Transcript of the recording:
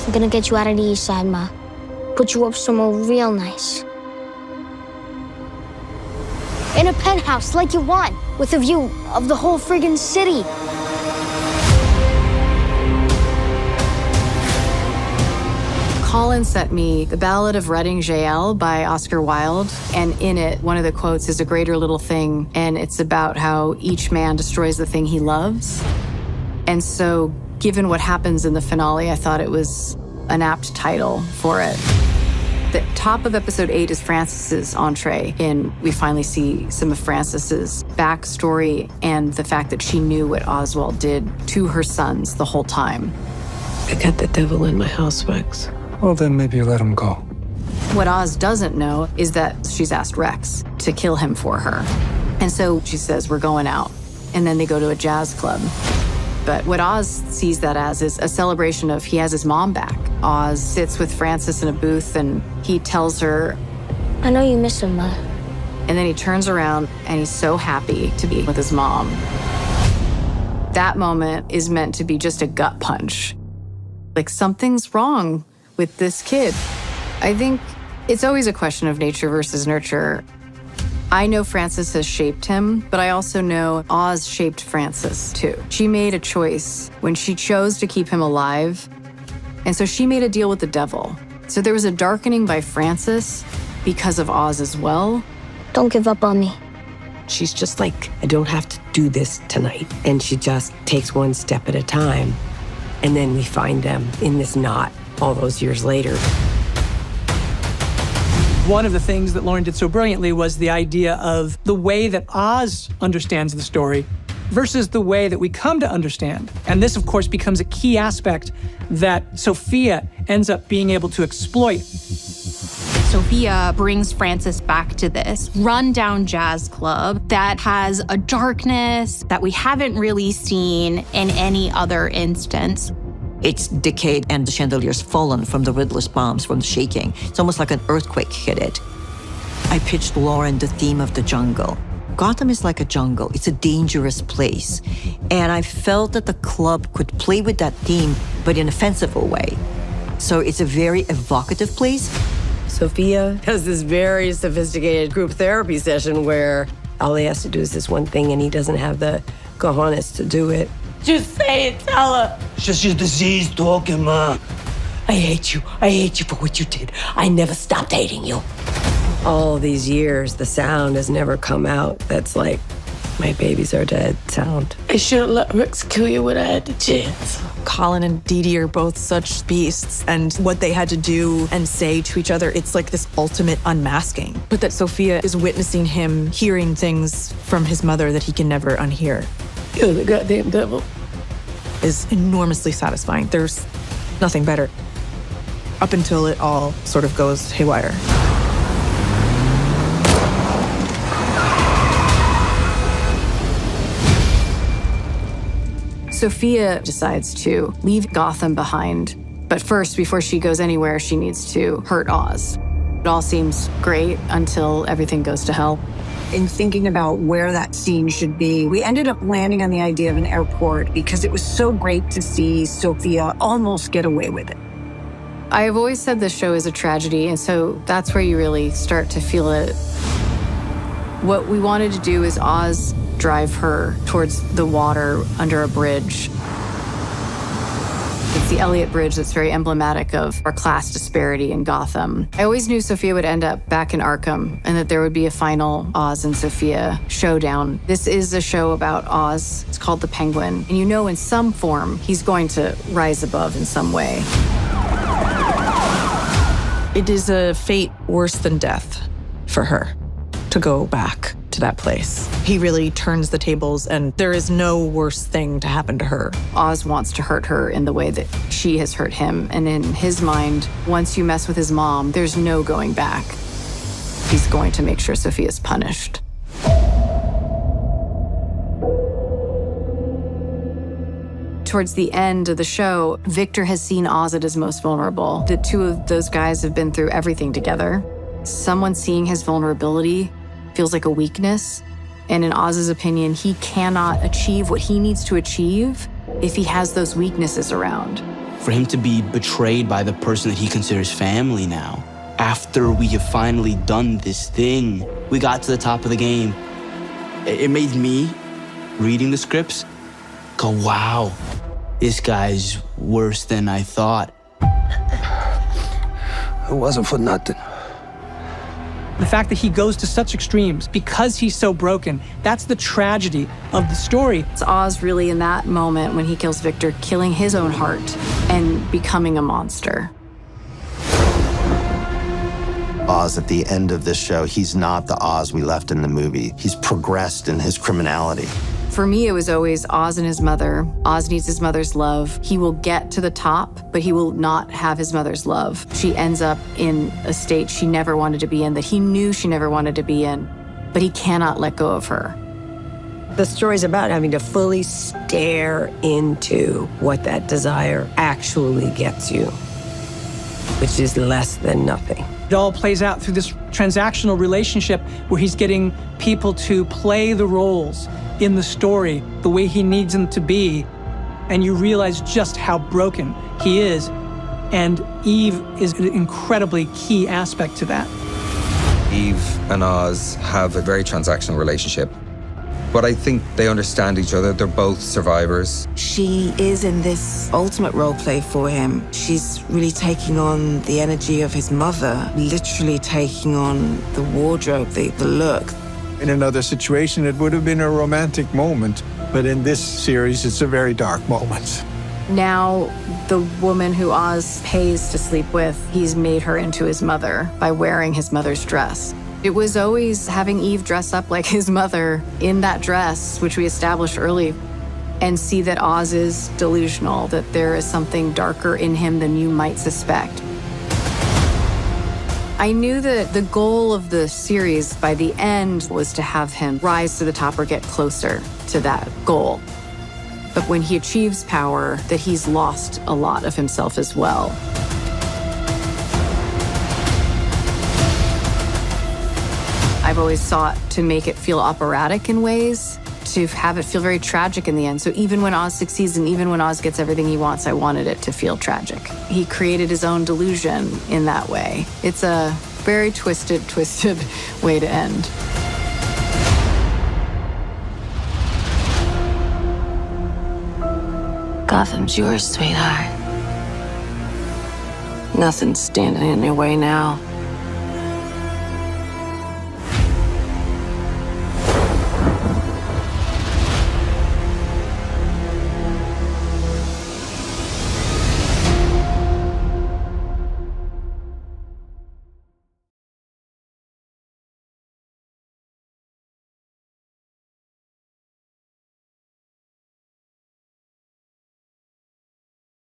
I'm gonna get you out of the east side, Ma. Put you up somewhere real nice. In a penthouse like you want, with a view of the whole friggin' city. Colin sent me The Ballad of Reading Jael by Oscar Wilde, and in it, one of the quotes is a greater little thing, and it's about how each man destroys the thing he loves. And so, given what happens in the finale, I thought it was an apt title for it. The top of episode 8 is Frances's entree, and we finally see some of Frances's backstory and the fact that she knew what Oswald did to her sons the whole time. I got the devil in my house, Rex. Well, then maybe you let him go. What Oz doesn't know is that she's asked Rex to kill him for her. And so she says, we're going out. And then they go to a jazz club. But what Oz sees that as is a celebration of he has his mom back. Oz sits with Frances in a booth and he tells her, I know you miss him, Ma. and then he turns around and he's so happy to be with his mom. That moment is meant to be just a gut punch. Like something's wrong with this kid. I think it's always a question of nature versus nurture. I know Frances has shaped him, but I also know Oz shaped Frances too. She made a choice when she chose to keep him alive, and so she made a deal with the devil. So there was a darkening by Frances because of Oz as well. Don't give up on me. She's just like, I don't have to do this tonight. And she just takes one step at a time. And then we find them in this knot all those years later. One of the things that Lauren did so brilliantly was the idea of the way that Oz understands the story versus the way that we come to understand. And this, of course, becomes a key aspect that Sophia ends up being able to exploit. Sophia brings Frances back to this rundown jazz club that has a darkness that we haven't really seen in any other instance. It's decayed and the chandelier's fallen from the Riddler's bombs from the shaking. It's almost like an earthquake hit it. I pitched Lauren the theme of the jungle. Gotham is like a jungle. It's a dangerous place. And I felt that the club could play with that theme, but in a fanciful way. So it's a very evocative place. Sophia has this very sophisticated group therapy session where all he has to do is this one thing and he doesn't have the cojones to do it. Just say it, tell her. It's just your disease talking, Ma. I hate you. I hate you for what you did. I never stopped hating you. All these years, the sound has never come out. That's like, my babies are dead sound. I shouldn't let Rex kill you when I had the chance. Colin and Dietro are both such beasts, and what they had to do and say to each other, it's like this ultimate unmasking. But that Sophia is witnessing him hearing things from his mother that he can never unhear. You're the goddamn devil. Is enormously satisfying. There's nothing better. Up until it all sort of goes haywire. Sophia decides to leave Gotham behind, but first, before she goes anywhere, she needs to hurt Oz. It all seems great until everything goes to hell. In thinking about where that scene should be, we ended up landing on the idea of an airport because it was so great to see Sophia almost get away with it. I have always said this show is a tragedy, and so that's where you really start to feel it. What we wanted to do is Oz drive her towards the water under a bridge. It's the Elliott Bridge that's very emblematic of our class disparity in Gotham. I always knew Sophia would end up back in Arkham and that there would be a final Oz and Sophia showdown. This is a show about Oz. It's called The Penguin. And you know in some form he's going to rise above in some way. It is a fate worse than death for her to go back to that place. He really turns the tables, and there is no worse thing to happen to her. Oz wants to hurt her in the way that she has hurt him, and in his mind, once you mess with his mom, there's no going back. He's going to make sure Sophia's punished. Towards the end of the show, Victor has seen Oz at his most vulnerable. The two of those guys have been through everything together. Someone seeing his vulnerability feels like a weakness. And in Oz's opinion, he cannot achieve what he needs to achieve if he has those weaknesses around. For him to be betrayed by the person that he considers family now, after we have finally done this thing, we got to the top of the game. It made me, reading the scripts, go, wow, this guy's worse than I thought. It wasn't for nothing. The fact that he goes to such extremes because he's so broken, that's the tragedy of the story. It's Oz really in that moment when he kills Victor, killing his own heart and becoming a monster. Oz at the end of this show, he's not the Oz we left in the movie. He's progressed in his criminality. For me, it was always Oz and his mother. Oz needs his mother's love. He will get to the top, but he will not have his mother's love. She ends up in a state she never wanted to be in, that he knew she never wanted to be in, but he cannot let go of her. The story's about having to fully stare into what that desire actually gets you, which is less than nothing. It all plays out through this transactional relationship where he's getting people to play the roles in the story the way he needs them to be, and you realize just how broken he is. And Eve is an incredibly key aspect to that. Eve and Oz have a very transactional relationship, but I think they understand each other. They're both survivors. She is in this ultimate role play for him. She's really taking on the energy of his mother, literally taking on the wardrobe, the look. In another situation, it would have been a romantic moment, but in this series, it's a very dark moment. Now, the woman who Oz pays to sleep with, he's made her into his mother by wearing his mother's dress. It was always having Eve dress up like his mother in that dress, which we established early, and see that Oz is delusional, that there is something darker in him than you might suspect. I knew that the goal of the series by the end was to have him rise to the top or get closer to that goal. But when he achieves power, that he's lost a lot of himself as well. I've always sought to make it feel operatic in ways, to have it feel very tragic in the end. So even when Oz succeeds and even when Oz gets everything he wants, I wanted it to feel tragic. He created his own delusion in that way. It's a very twisted way to end. Gotham's yours, sweetheart. Nothing's standing in your way now.